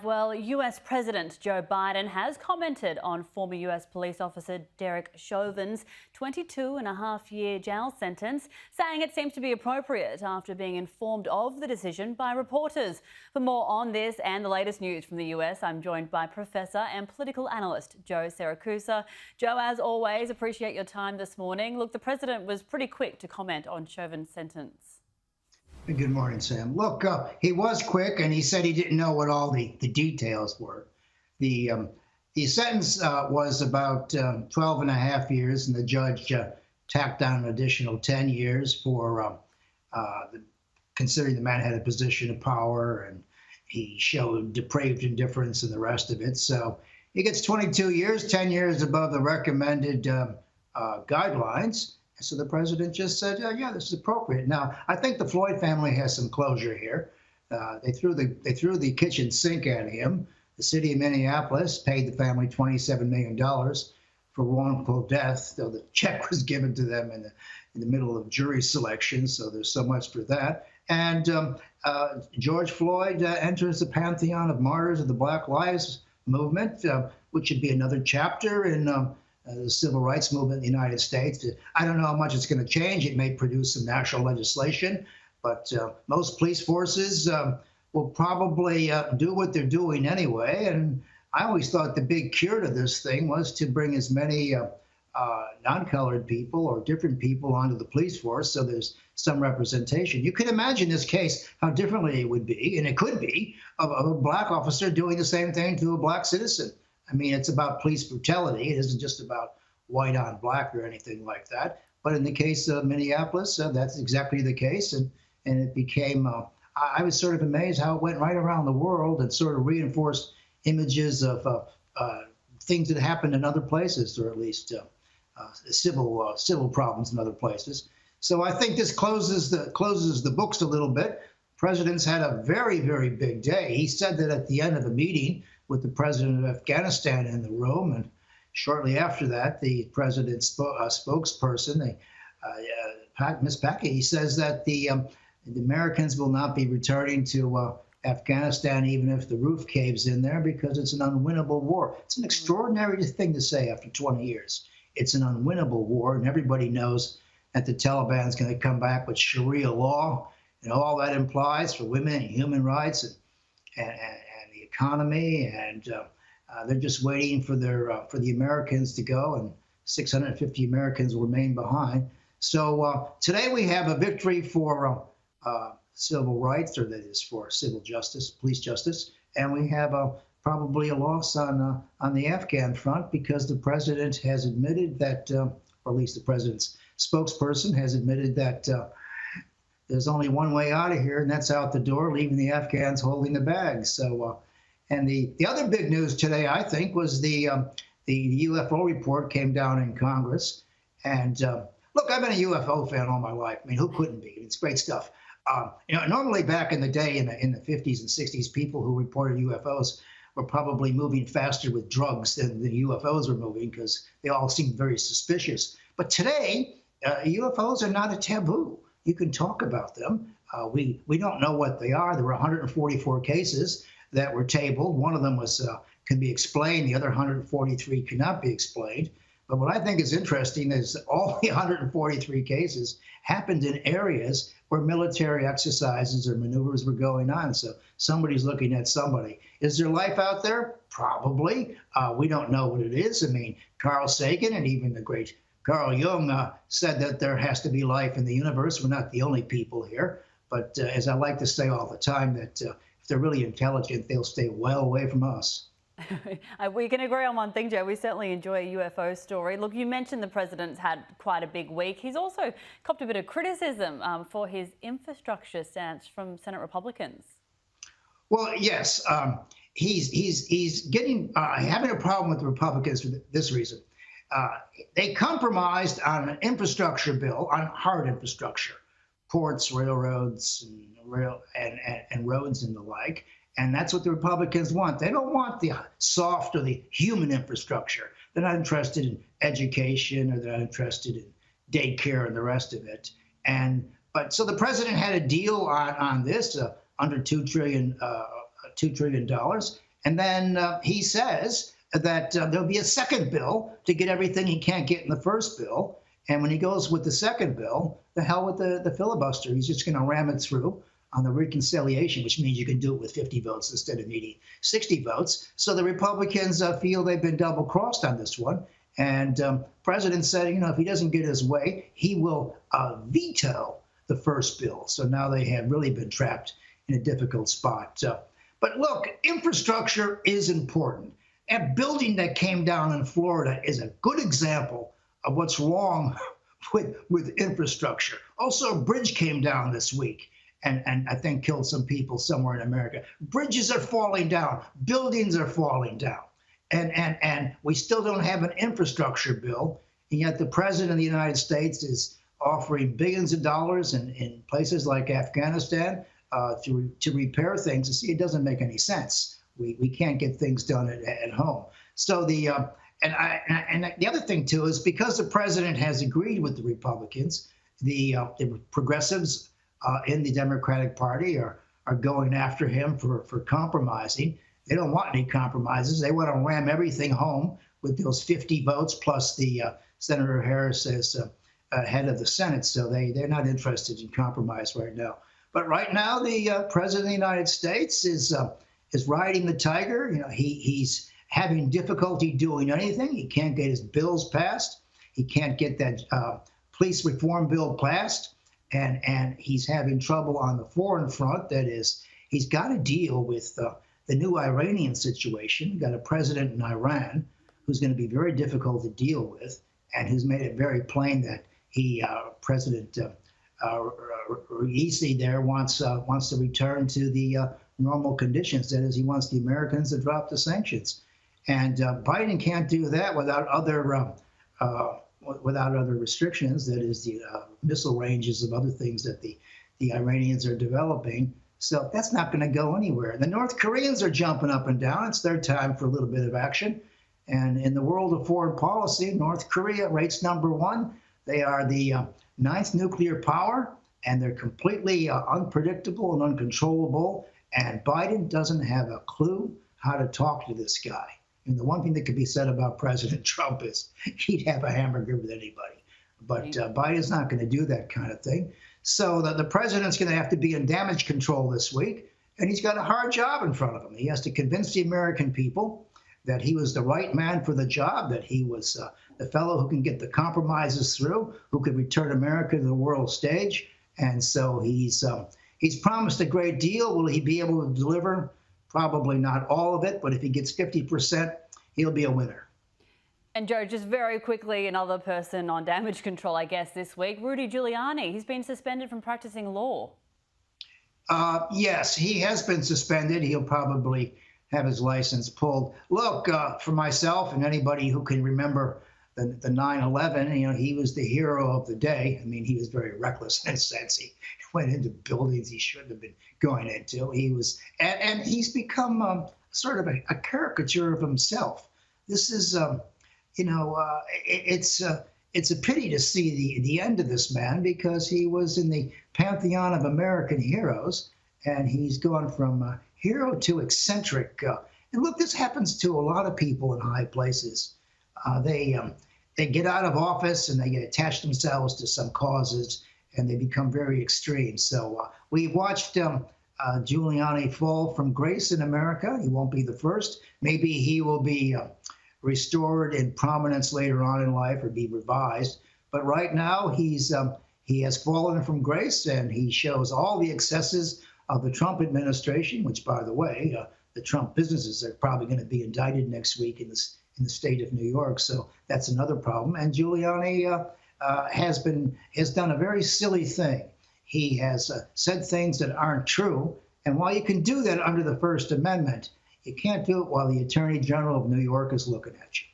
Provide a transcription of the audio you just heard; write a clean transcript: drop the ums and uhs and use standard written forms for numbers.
Well, US President Joe Biden has commented on former US police officer Derek Chauvin's 22.5-year jail sentence, saying it seems to be appropriate after being informed of the decision by reporters. For more on this and the latest news from the US, I'm joined by Professor and political analyst Joe Siracusa. Joe, as always, appreciate your time this morning. Look, the president was pretty quick to comment on Chauvin's sentence. Good morning, Sam. Look, he was quick, and he said he didn't know what all the details were. The sentence was about 12 and a half years, and the judge tacked on an additional 10 years for considering the man had a position of power, and he showed depraved indifference and the rest of it. So he gets 22 years, 10 years above the recommended guidelines. So the president just said, yeah, this is appropriate. Now, I think the Floyd family has some closure here. They threw the kitchen sink at him. The City of Minneapolis paid the family $27 million for wrongful death, though the check was given to them in the middle of jury selection, so there's so much for that. And George Floyd enters the pantheon of martyrs of the Black Lives Movement, which should be another chapter in the civil rights movement in the United States. I don't know how much it's going to change. It may produce some national legislation, but most police forces will probably do what they're doing anyway. And I always thought the big cure to this thing was to bring as many non-colored people or different people onto the police force so there's some representation. You could imagine this case, how differently it would be, and it could be, of a black officer doing the same thing to a black citizen. I mean, it's about police brutality. It isn't just about white on black or anything like that. But in the case of Minneapolis, that's exactly the case. And it became, I was sort of amazed how it went right around the world and sort of reinforced images of things that happened in other places, or at least civil problems in other places. So I think this closes the books a little bit. President's had a very, very big day. He said that at the end of a meeting with the president of Afghanistan in the room, and shortly after that, the president's spokesperson, Ms. Paki, he says that the Americans will not be returning to Afghanistan even if the roof caves in there because it's an unwinnable war. It's an extraordinary thing to say after 20 years. It's an unwinnable war, and everybody knows that the Taliban's going to come back with Sharia law and all that implies for women and human rights and the economy, and they're just waiting for the Americans to go, and 650 Americans will remain behind. So today we have a victory for civil rights, or that is for civil justice, police justice, and we have probably a loss on the Afghan front because the president has admitted that, or at least the president's spokesperson has admitted that there's only one way out of here, and that's out the door, leaving the Afghans holding the bags. So, and the other big news today, I think, was the UFO report came down in Congress. And look, I've been a UFO fan all my life. I mean, who couldn't be? It's great stuff. Normally back in the day, in the 50s and 60s, people who reported UFOs were probably moving faster with drugs than the UFOs were moving because they all seemed very suspicious. But today, UFOs are not a taboo. You can talk about them. We don't know what they are. There were 144 cases that were tabled. One of them can be explained. The other 143 cannot be explained. But what I think is interesting is all the 143 cases happened in areas where military exercises or maneuvers were going on. So somebody's looking at somebody. Is there life out there? Probably. We don't know what it is. I mean, Carl Sagan and even the great Carl Jung said that there has to be life in the universe. We're not the only people here. But as I like to say all the time, that if they're really intelligent, they'll stay well away from us. We can agree on one thing, Joe. We certainly enjoy a UFO story. Look, you mentioned the president's had quite a big week. He's also copped a bit of criticism for his infrastructure stance from Senate Republicans. Well, yes, he's getting having a problem with the Republicans for this reason. They compromised on an infrastructure bill, on hard infrastructure, ports, railroads, and roads and the like. And that's what the Republicans want. They don't want the soft or the human infrastructure. They're not interested in education, or they're not interested in daycare and the rest of it. But so the president had a deal on this under $2 trillion, And then he says that there'll be a second bill to get everything he can't get in the first bill. And when he goes with the second bill, the hell with the filibuster. He's just going to ram it through on the reconciliation, which means you can do it with 50 votes instead of needing 60 votes. So the Republicans feel they've been double crossed on this one. And President said, if he doesn't get his way, he will veto the first bill. So now they have really been trapped in a difficult spot. But look, infrastructure is important. A building that came down in Florida is a good example of what's wrong with infrastructure. Also, a bridge came down this week and I think killed some people somewhere in America. Bridges are falling down. Buildings are falling down. And we still don't have an infrastructure bill. And yet the president of the United States is offering billions of dollars in places like Afghanistan to repair things. You see, it doesn't make any sense. We can't get things done at home. So the other thing too is because the president has agreed with the Republicans, the progressives in the Democratic Party are going after him for compromising. They don't want any compromises. They want to ram everything home with those 50 votes plus the Senator Harris as head of the Senate. So they're not interested in compromise right now. But right now, the president of the United States is riding the tiger. He's having difficulty doing anything. He can't get his bills passed. He can't get that police reform bill passed. And he's having trouble on the foreign front. That is, he's got to deal with the new Iranian situation. You've got a president in Iran who's going to be very difficult to deal with and who's made it very plain that President Raisi there wants to return to the normal conditions. That is, he wants the Americans to drop the sanctions. And Biden can't do that without other restrictions. That is, the missile ranges of other things that the Iranians are developing. So that's not going to go anywhere. The North Koreans are jumping up and down. It's their time for a little bit of action. And in the world of foreign policy, North Korea rates #1. They are the 9th nuclear power, and they're completely unpredictable and uncontrollable. And Biden doesn't have a clue how to talk to this guy. And the one thing that could be said about President Trump is he'd have a hamburger with anybody. But Biden's not going to do that kind of thing. So the president's going to have to be in damage control this week, and he's got a hard job in front of him. He has to convince the American people that he was the right man for the job, that he was the fellow who can get the compromises through, who could return America to the world stage. And so he's promised a great deal. Will he be able to deliver? Probably not all of it, but if he gets 50%, he'll be a winner. And Joe, just very quickly, another person on damage control, I guess, this week, Rudy Giuliani. He's been suspended from practicing law. Yes, he has been suspended. He'll probably have his license pulled. Look, for myself and anybody who can remember the 9/11, he was the hero of the day. I mean, he was very reckless in a sense. He went into buildings he shouldn't have been going into. He was, and he's become sort of a caricature of himself. This is, it's a pity to see the end of this man because he was in the pantheon of American heroes, and he's gone from hero to eccentric. And look, this happens to a lot of people in high places. They get out of office and they get attached themselves to some causes, and they become very extreme. So we watched Giuliani fall from grace in America. He won't be the first. Maybe he will be restored in prominence later on in life or be revised. But right now, he has fallen from grace, and he shows all the excesses of the Trump administration, which, by the way, the Trump businesses are probably going to be indicted next week in the state of New York. So that's another problem. And Giuliani has done a very silly thing. He has said things that aren't true. And while you can do that under the First Amendment, you can't do it while the Attorney General of New York is looking at you.